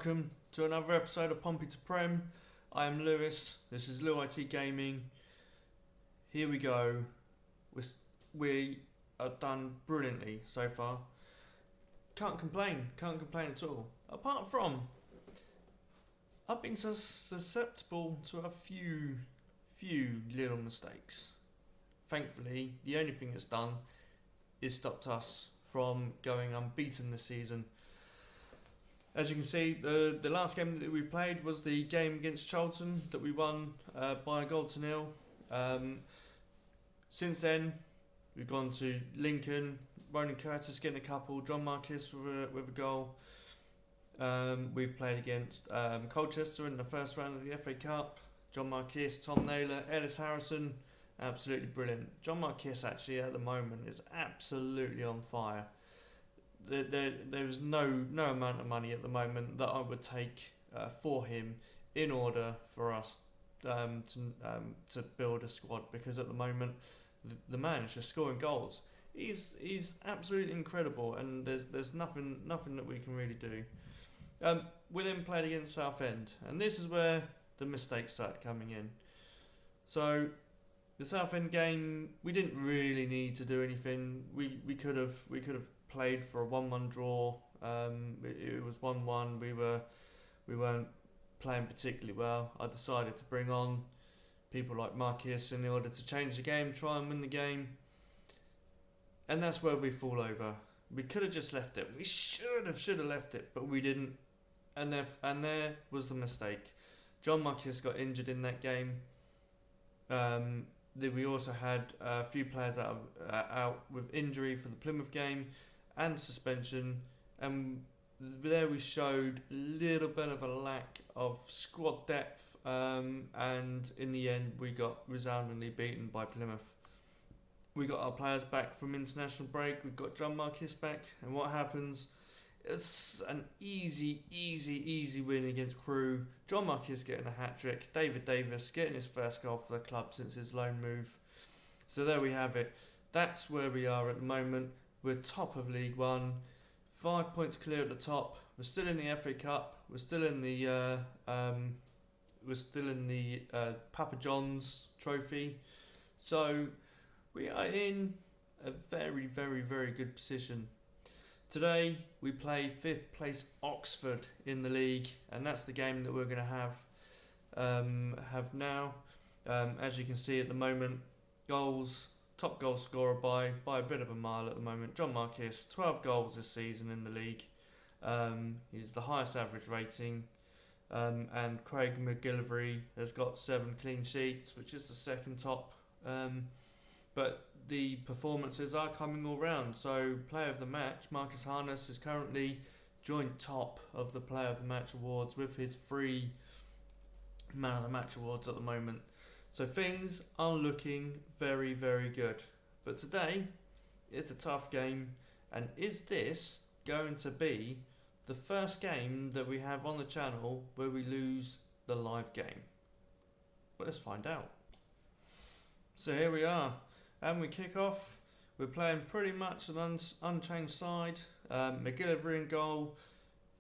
welcome to another episode of Pompey to Prem. I am Lewis, this is Lou IT Gaming. Here we go. We are done brilliantly so far. Can't complain at all. Apart from, I've been susceptible to a few little mistakes. Thankfully, the only thing it's done is stopped us from going unbeaten this season. As you can see, the last game that we played was the game against Charlton that we won by a goal to nil. Since then, we've gone to Lincoln, Ronan Curtis getting a couple, John Marquis with a goal. We've played against Colchester in the first round of the FA Cup. John Marquis, Tom Naylor, Ellis Harrison, absolutely brilliant. John Marquis actually at the moment is absolutely on fire. There's no amount of money at the moment that I would take for him in order for us to build a squad, because at the moment the man is just scoring goals. He's absolutely incredible, and there's nothing that we can really do. We then played against Southend, and this is where the mistakes started coming in. So the Southend game, we didn't really need to do anything. We could have played for a 1-1 draw. It was 1-1. We weren't playing particularly well. I decided to bring on people like Marquis in order to change the game, try and win the game, and that's where we fall over. We could have just left it. We should have left it, but we didn't. And there was the mistake. John Marquis got injured in that game. We also had a few players out with injury for the Plymouth game and suspension, and there we showed a little bit of a lack of squad depth, and in the end we got resoundingly beaten by Plymouth. We got our players back from international break, we got John Marquis back, and what happens? It's an easy win against Crewe. John Marquis getting a hat-trick, David Davis getting his first goal for the club since his loan move. So there we have it. That's where we are at the moment. We're top of League One, 5 points clear at the top. We're still in the FA Cup. We're still in the Papa John's Trophy. So we are in a very good position. Today we play 5th place Oxford in the league, and that's the game that we're going to have now. As you can see at the moment, top goal scorer by a bit of a mile at the moment. John Marquis, 12 goals this season in the league. He's the highest average rating. And Craig McGillivray has got 7 clean sheets, which is the second top. But the performances are coming all round. So player of the match, Marcus Harness, is currently joint top of the player of the match awards with his 3 man of the match awards at the moment. So things are looking very good. But today it's a tough game, and is this going to be the first game that we have on the channel where we lose the live game? Well, let's find out. So here we are, and we kick off. We're playing pretty much an unchanged side. McGillivray in goal,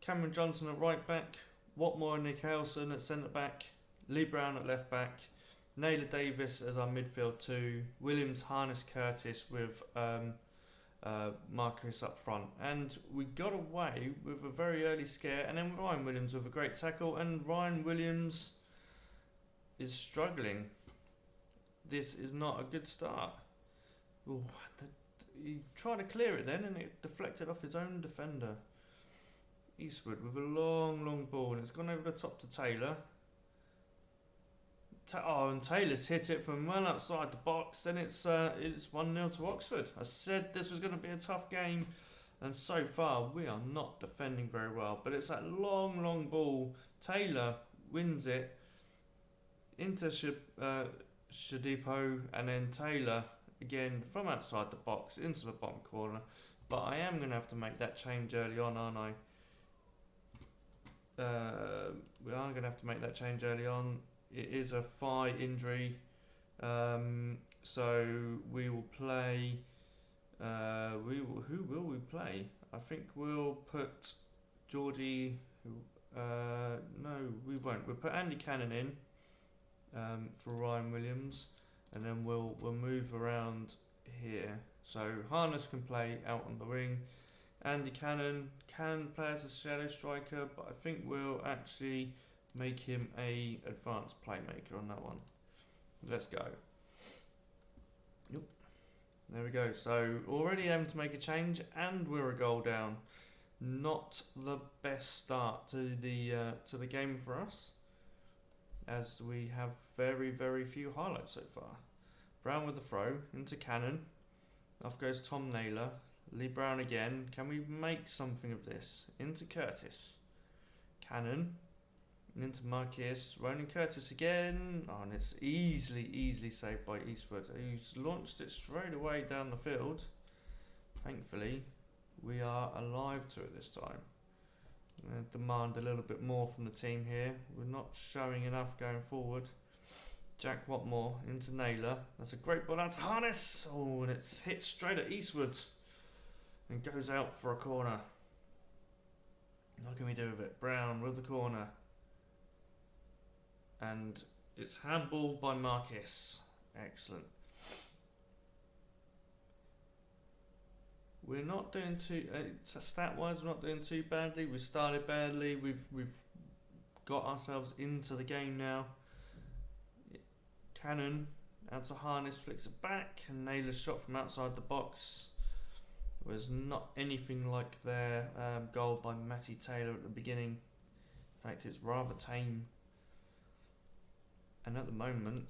Cameron Johnson at right back, Watmore and Nick Halson at centre back, Lee Brown at left back, Naylor Davis as our midfield 2, Williams, Harness, Curtis with Marcus up front. And we got away with a very early scare, and then Ryan Williams with a great tackle, and Ryan Williams is struggling. This is not a good start. Ooh, he tried to clear it then, and it deflected off his own defender. Eastwood with a long ball, and it's gone over the top to Taylor. And Taylor's hit it from well outside the box, and it's 1-0 to Oxford. I said this was going to be a tough game, and so far we are not defending very well. But it's that long ball. Taylor wins it into Shadipo, and then Taylor again from outside the box into the bottom corner. But I am going to have to make that change early on, aren't I? We are going to have to make that change early on. It is a thigh injury, so we will play. Who will we play? I think we'll put Georgie No, we won't. We'll put Andy Cannon in for Ryan Williams, and then we'll move around here. So Harness can play out on the wing. Andy Cannon can play as a shadow striker, but I think we'll actually make him a advanced playmaker on that one. Let's go. Yep. There we go. So already having to make a change, and we're a goal down. Not the best start to the game for us, as we have very few highlights so far. Brown with the throw into Cannon. Off goes Tom Naylor. Lee Brown again. Can we make something of this? Into Curtis. Cannon. Into Marquez. Ronan Curtis again. Oh, and it's easily saved by Eastwood, who's launched it straight away down the field. Thankfully, we are alive to it this time. I'm going to demand a little bit more from the team here. We're not showing enough going forward. Jack Watmore into Naylor. That's a great ball out to Harness. Oh, and it's hit straight at Eastwood and goes out for a corner. What can we do with it? Brown with the corner. And it's handballed by Marcus. Excellent. We're not doing too stat-wise. We're not doing too badly. We started badly. We've got ourselves into the game now. Cannon out to Harness, flicks it back, and Naylor's shot from outside the box was not anything like their goal by Matty Taylor at the beginning. In fact, it's rather tame. And at the moment,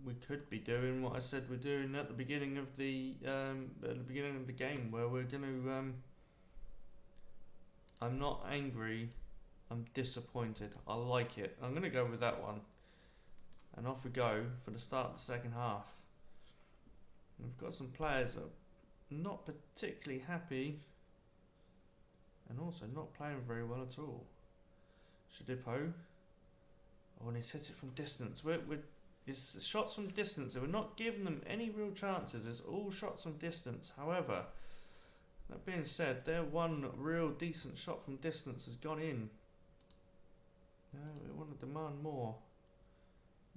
we could be doing what I said we're doing at the beginning of the game, where we're going to. I'm not angry. I'm disappointed. I like it. I'm going to go with that one. And off we go for the start of the second half. We've got some players that are not particularly happy, and also not playing very well at all. Shadipo. Oh, and he's hit it from distance. It's shots from distance. We're not giving them any real chances. It's all shots from distance. However, that being said, their one real decent shot from distance has gone in. We want to demand more.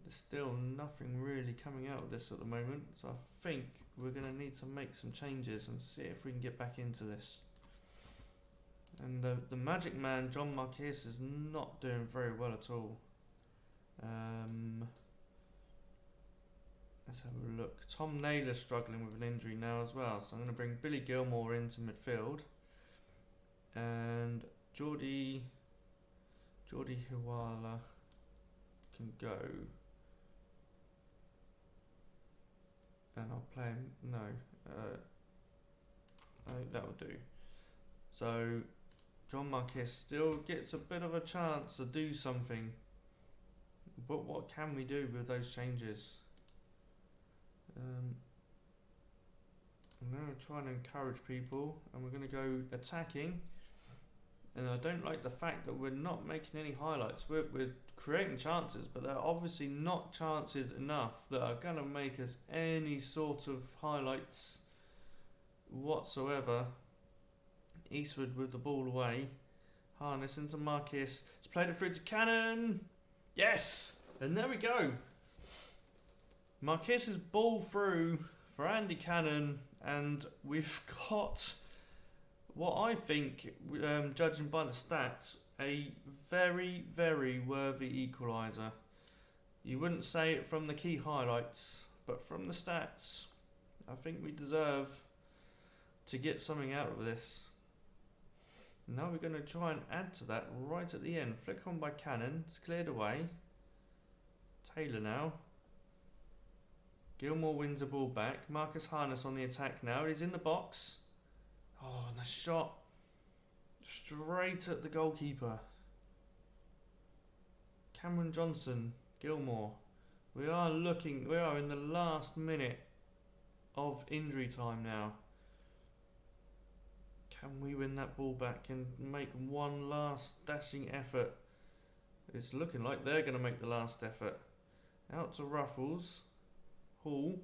There's still nothing really coming out of this at the moment, so I think we're going to need to make some changes and see if we can get back into this. And the Magic Man, John Marquez, is not doing very well at all. Let's have a look. Tom Naylor's struggling with an injury now as well, so I'm going to bring Billy Gilmore into midfield. And Jordi Huala can go. And I'll play him. No. I think that will do. So John Marquez still gets a bit of a chance to do something. But what can we do with those changes? I'm going to try and encourage people, and we're going to go attacking. And I don't like the fact that we're not making any highlights. We're creating chances, but they're obviously not chances enough that are going to make us any sort of highlights whatsoever. Eastwood with the ball away. Harness into Marcus. He's played it through to Cannon. Yes! And there we go. Marquez's ball through for Andy Cannon, and we've got what I think, judging by the stats, a very worthy equaliser. You wouldn't say it from the key highlights, but from the stats, I think we deserve to get something out of this. Now we're going to try and add to that right at the end. Flick on by Cannon. It's cleared away. Taylor now. Gilmore wins the ball back. Marcus Harness on the attack now. He's in the box. Oh, and the shot straight at the goalkeeper. Cameron Johnson. Gilmore. We are in the last minute of injury time now. Can we win that ball back and make one last dashing effort? It's looking like they're going to make the last effort. Out to Ruffles. Hall.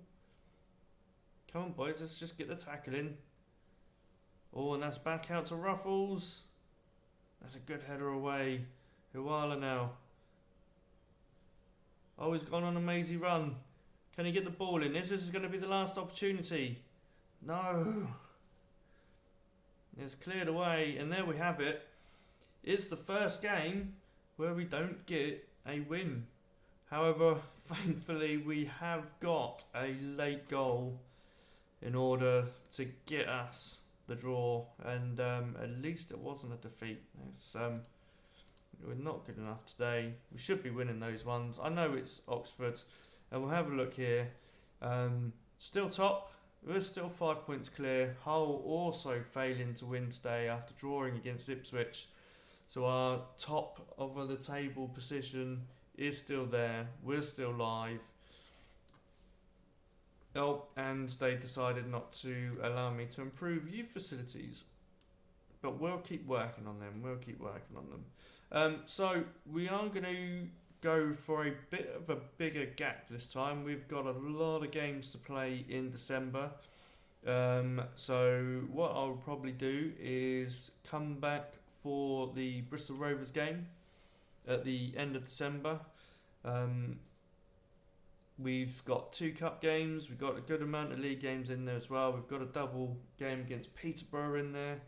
Come on, boys, let's just get the tackle in. Oh, and that's back out to Ruffles. That's a good header away. Huala now. Oh, he's gone on a mazy run. Can he get the ball in? Is this going to be the last opportunity? No. It's cleared away, and there we have it. It's the first game where we don't get a win. However, thankfully we have got a late goal in order to get us the draw, and at least it wasn't a defeat. We're not good enough today. We should be winning those ones. I know it's Oxford, and we'll have a look here. Still top. We're still 5 points clear. Hull also failing to win today after drawing against Ipswich. So our top of the table position is still there. We're still live. Oh, and they decided not to allow me to improve youth facilities. But we'll keep working on them. So we are going to go for a bit of a bigger gap this time. We've got a lot of games to play in December. So what I'll probably do is come back for the Bristol Rovers game at the end of December. We've got 2 cup games. We've got a good amount of league games in there as well. We've got a double game against Peterborough in there.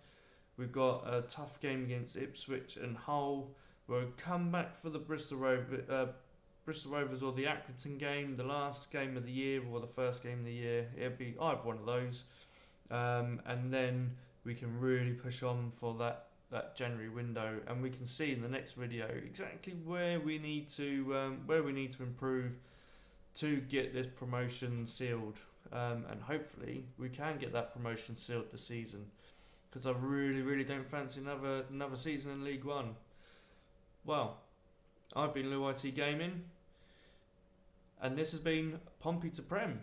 We've got a tough game against Ipswich and Hull. We'll come back for the Bristol Rovers or the Accrington game, the last game of the year or the first game of the year. It'll be either one of those. And then we can really push on for that January window, and we can see in the next video exactly where we need to improve to get this promotion sealed. And hopefully we can get that promotion sealed this season, because I really don't fancy another season in League One. Well, I've been Lou IT Gaming, and this has been Pompey to Prem.